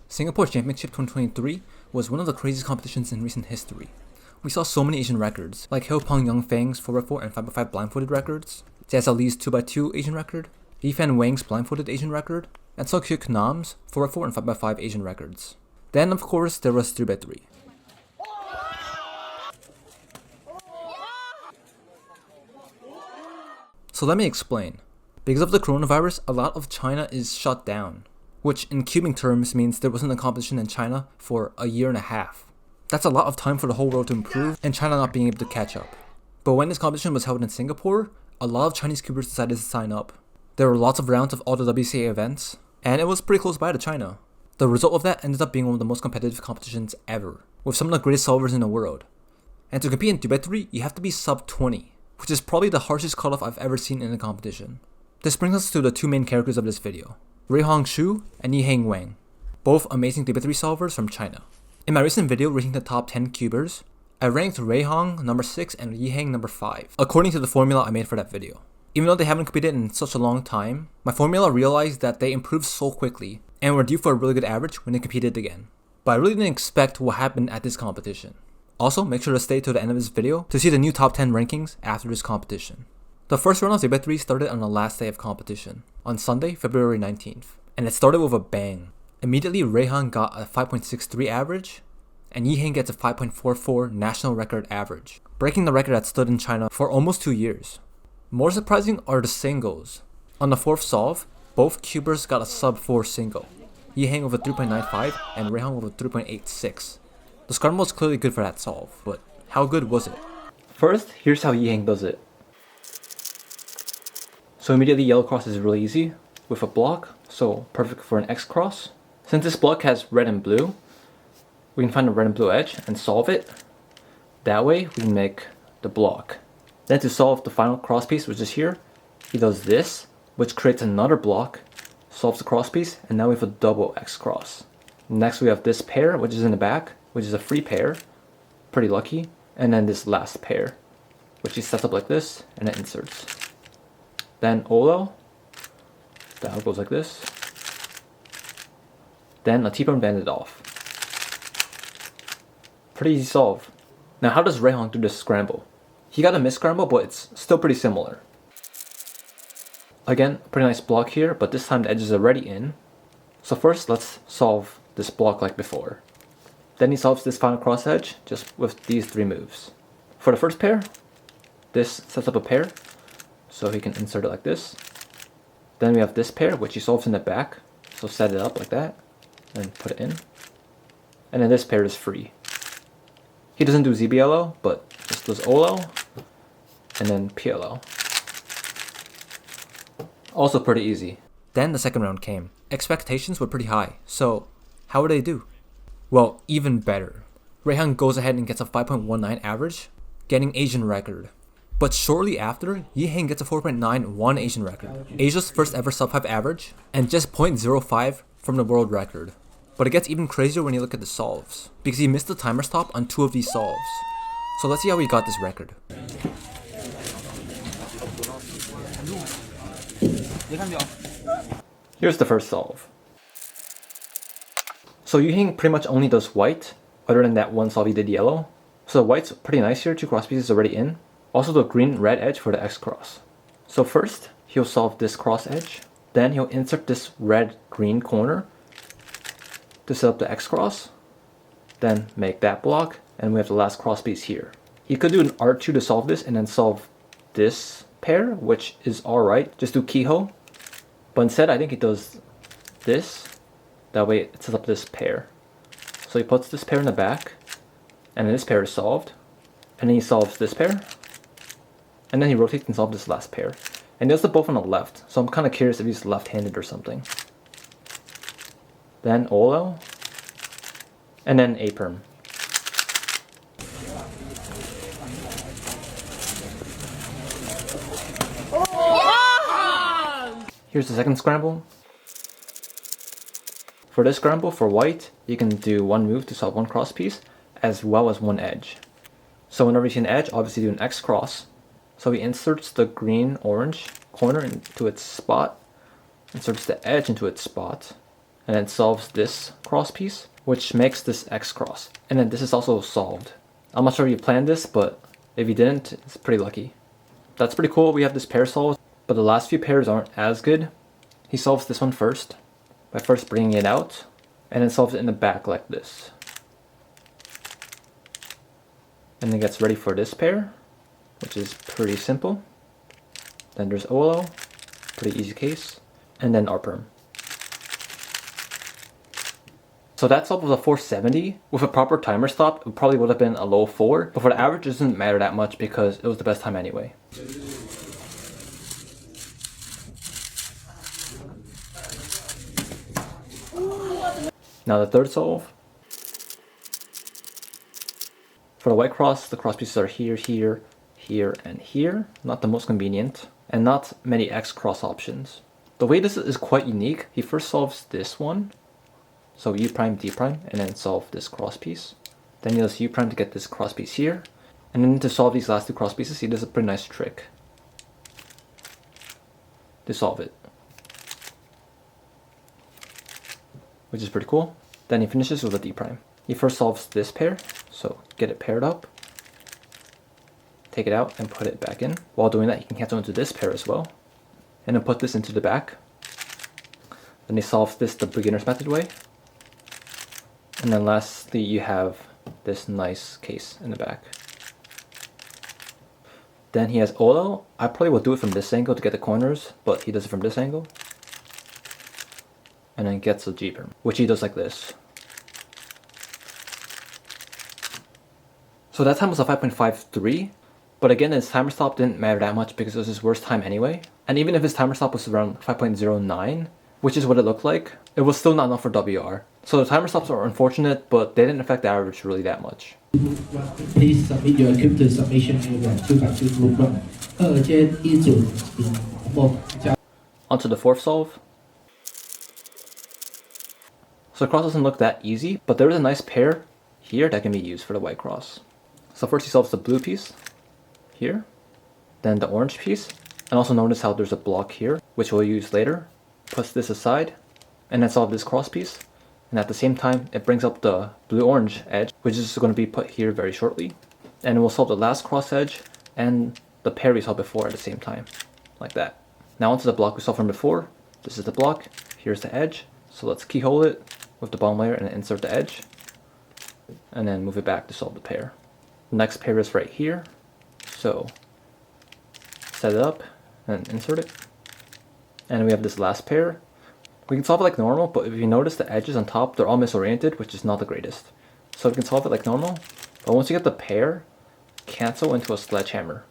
Singapore Championship 2023 was one of the craziest competitions in recent history. We saw so many Asian records, like Heopeng Yangfeng's 4x4 and 5x5 blindfolded records, Jia Li's 2x2 Asian record, Yifan Wang's blindfolded Asian record, and So Hyuk Nam's 4x4 and 5x5 Asian records. Then, of course, there was 3x3. So let me explain. Because of the coronavirus, a lot of China is shut down, which in cubing terms means there wasn't a competition in China for a year and a half. That's a lot of time for the whole world to improve and China not being able to catch up. But when this competition was held in Singapore, a lot of Chinese cubers decided to sign up. There were lots of rounds of all the WCA events, and it was pretty close by to China. The result of that ended up being one of the most competitive competitions ever, with some of the greatest solvers in the world. And to compete in 2x3, you have to be sub 20, which is probably the harshest cutoff I've ever seen in a competition. This brings us to the two main characters of this video, Ruihang Xu and Yiheng Wang, both amazing 2x3 solvers from China. In my recent video ranking the top 10 cubers, I ranked Ruihang number 6 and Yiheng number 5, according to the formula I made for that video. Even though they haven't competed in such a long time, my formula realized that they improved so quickly and were due for a really good average when they competed again. But I really didn't expect what happened at this competition. Also, make sure to stay to the end of this video to see the new top 10 rankings after this competition. The first round of 3x3 started on the last day of competition, on Sunday, February 19th, and it started with a bang. Immediately, Ruihang got a 5.63 average, and Yiheng gets a 5.44 national record average, breaking the record that stood in China for almost 2 years. More surprising are the singles. On the fourth solve, both cubers got a sub 4 single, Yiheng with a 3.95 and Ruihang with a 3.86. The scramble was clearly good for that solve, but how good was it? First, here's how Yiheng does it. So immediately yellow cross is really easy, with a block, so perfect for an X cross. Since this block has red and blue, we can find the red and blue edge and solve it. That way, we can make the block. Then to solve the final cross piece, which is here, he does this, which creates another block, solves the cross piece, and now we have a double X cross. Next we have this pair, which is in the back, which is a free pair, pretty lucky, and then this last pair, which he sets up like this, and it inserts. Then Olo, that goes like this. Then a Tymon banded off. Pretty easy solve. Now how does Ruihang do this scramble? He got a miss scramble, but it's still pretty similar. Again, pretty nice block here, but this time the edge is already in. So first let's solve this block like before. Then he solves this final cross edge just with these 3 moves. For the first pair, this sets up a pair, so he can insert it like this. Then we have this pair, which he solves in the back, so set it up like that, and put it in. And then this pair is free. He doesn't do ZBLO, but just does OLO, and then PLO. Also pretty easy. Then the second round came. Expectations were pretty high, so how would they do? Well, even better. Ruihang goes ahead and gets a 5.19 average, getting Asian record. But shortly after, Yiheng gets a 4.91 Asian record, Asia's first ever sub 5 average, and just 0.05 from the world record. But it gets even crazier when you look at the solves, because he missed the timer stop on 2 of these solves. So let's see how he got this record. Here's the first solve. So Yiheng pretty much only does white, other than that one solve he did yellow. So the white's pretty nice here, 2 cross pieces already in. Also the green-red edge for the X cross. So first, he'll solve this cross edge. Then he'll insert this red-green corner to set up the X cross. Then make that block, and we have the last cross piece here. He could do an R2 to solve this and then solve this pair, which is alright, just do keyhole. But instead, I think he does this. That way it sets up this pair. So he puts this pair in the back, and then this pair is solved. And then he solves this pair. And then he rotates and solves this last pair. And he does them both on the left, so I'm kind of curious if he's left-handed or something. Then Olo. And then A-perm. Here's the second scramble. For this scramble, for white, you can do 1 move to solve 1 cross piece, as well as 1 edge. So whenever you see an edge, obviously do an X cross. So he inserts the green-orange corner into its spot, inserts the edge into its spot, and then solves this cross piece, which makes this X cross. And then this is also solved. I'm not sure if you planned this, but if you didn't, it's pretty lucky. That's pretty cool. We have this pair solved, but the last few pairs aren't as good. He solves this one first, by first bringing it out, and then solves it in the back like this. And then gets ready for this pair, which is pretty simple. Then there's OLO, pretty easy case, and then ARPERM. So that solve was a 470. With a proper timer stop, it probably would have been a low 4, but for the average it doesn't matter that much because it was the best time anyway. Now the third solve. For the white cross, the cross pieces are here, here, here, and here. Not the most convenient, and not many X cross options. The way this is quite unique, he first solves this one, so U prime, D prime, and then solve this cross piece. Then he does U prime to get this cross piece here, and then to solve these last two cross pieces, he does a pretty nice trick to solve it, which is pretty cool. Then he finishes with a D prime. He first solves this pair, so get it paired up, take it out and put it back in. While doing that, he can cancel into this pair as well, and then put this into the back. Then he solves this the beginner's method way. And then lastly, you have this nice case in the back. Then he has OLO. I probably will do it from this angle to get the corners, but he does it from this angle. And then gets a G-perm, which he does like this. So that time was a 5.53, but again his timer stop didn't matter that much because it was his worst time anyway. And even if his timer stop was around 5.09, which is what it looked like, it was still not enough for WR. So the timer stops are unfortunate, but they didn't affect the average really that much. Please submit your equipment submission area to group 1. 间一组 Onto the fourth solve. So the cross doesn't look that easy, but there is a nice pair here that can be used for the white cross. So first he solves the blue piece here, then the orange piece, and also notice how there's a block here, which we'll use later. Puts this aside, and then solve this cross piece. And at the same time, it brings up the blue-orange edge, which is going to be put here very shortly. And we'll solve the last cross edge and the pair we saw before at the same time, like that. Now onto the block we saw from before. This is the block, here's the edge. So let's keyhole it with the bottom layer and insert the edge. And then move it back to solve the pair. The next pair is right here. So set it up and insert it. And we have this last pair. We can solve it like normal, but if you notice the edges on top, they're all misoriented, which is not the greatest. So we can solve it like normal, but once you get the pair, cancel into a sledgehammer.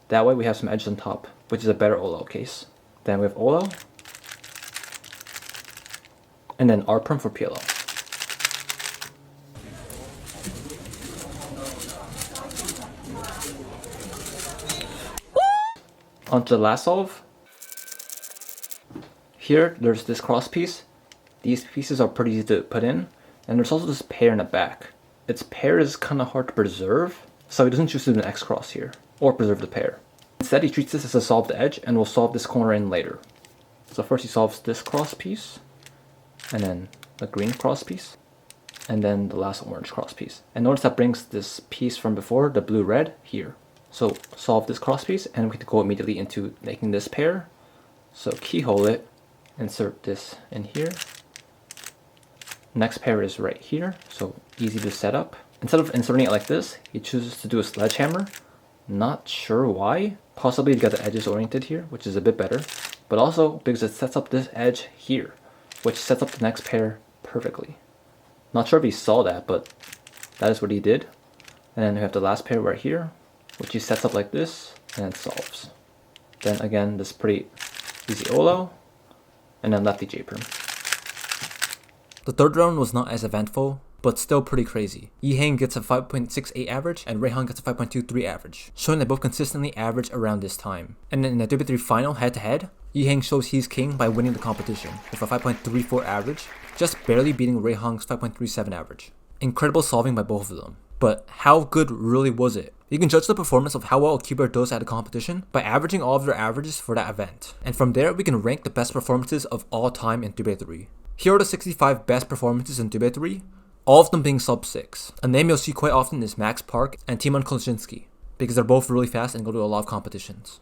That way we have some edges on top, which is a better OLO case. Then we have OLO, and then ARPERM for PLO. Onto the last solve. Here, there's this cross piece. These pieces are pretty easy to put in. And there's also this pair in the back. Its pair is kind of hard to preserve, so he doesn't choose to do an X cross here, or preserve the pair. Instead, he treats this as a solved edge, and will solve this corner in later. So first he solves this cross piece, and then the green cross piece, and then the last orange cross piece. And notice that brings this piece from before, the blue-red, here. So solve this cross piece, and we can go immediately into making this pair. So keyhole it, insert this in here. Next pair is right here, so easy to set up. Instead of inserting it like this, he chooses to do a sledgehammer. Not sure why. Possibly to get the edges oriented here, which is a bit better. But also because it sets up this edge here, which sets up the next pair perfectly. Not sure if he saw that, but that is what he did. And then we have the last pair right here, which he sets up like this, and then solves. Then again, this pretty easy OLO, and then lefty J-perm. The third round was not as eventful, but still pretty crazy. Yiheng gets a 5.68 average, and Ruihang gets a 5.23 average, showing they both consistently average around this time. And then in the WB3 final head-to-head, Yiheng shows he's king by winning the competition, with a 5.34 average, just barely beating Ruihang's 5.37 average. Incredible solving by both of them. But how good really was it? You can judge the performance of how well a keeper does at a competition by averaging all of their averages for that event. And from there, we can rank the best performances of all time in 3x3. Here are the 65 best performances in Dube 3, all of them being sub 6. A name you'll see quite often is Max Park and Tymon Kolczynski, because they're both really fast and go to a lot of competitions.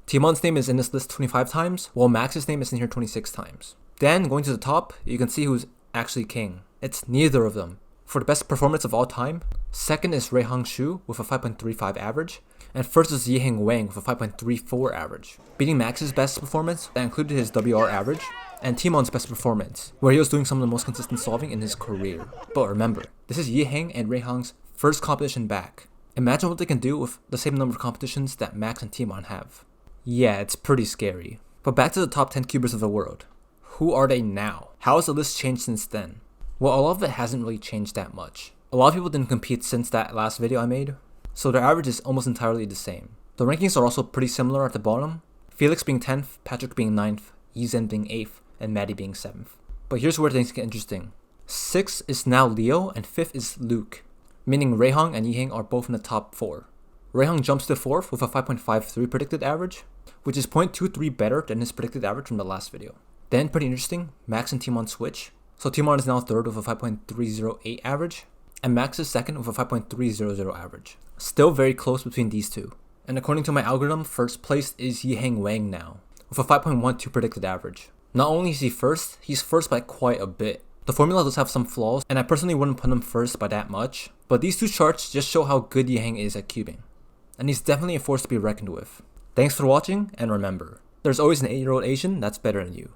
Tymon's name is in this list 25 times, while Max's name is in here 26 times. Then, going to the top, you can see who's actually king. It's neither of them. For the best performance of all time, second is Ruihang Xu with a 5.35 average, and first is Yiheng Wang with a 5.34 average, beating Max's best performance that included his WR average, and Tymon's best performance, where he was doing some of the most consistent solving in his career. But remember, this is Yiheng and Ruihang's first competition back. Imagine what they can do with the same number of competitions that Max and Tymon have. Yeah, it's pretty scary. But back to the top 10 cubers of the world. Who are they now? How has the list changed since then? Well, a lot of it hasn't really changed that much. A lot of people didn't compete since that last video I made, so their average is almost entirely the same. The rankings are also pretty similar at the bottom, Felix being 10th, Patrick being 9th, Yizhen being 8th, and Maddie being 7th. But here's where things get interesting. 6th is now Leo, and 5th is Luke, meaning Ruihang and Yiheng are both in the top 4. Ruihang jumps to 4th with a 5.53 predicted average, which is 0.23 better than his predicted average from the last video. Then, pretty interesting, Max and Tymon switch. So Tymon is now 3rd with a 5.308 average, and Max is 2nd with a 5.300 average. Still very close between these two. And according to my algorithm, first place is Yiheng Wang now, with a 5.12 predicted average. Not only is he first, he's first by quite a bit. The formula does have some flaws, and I personally wouldn't put him first by that much, but these two charts just show how good Yiheng is at cubing. And he's definitely a force to be reckoned with. Thanks for watching, and remember, there's always an 8-year-old Asian that's better than you.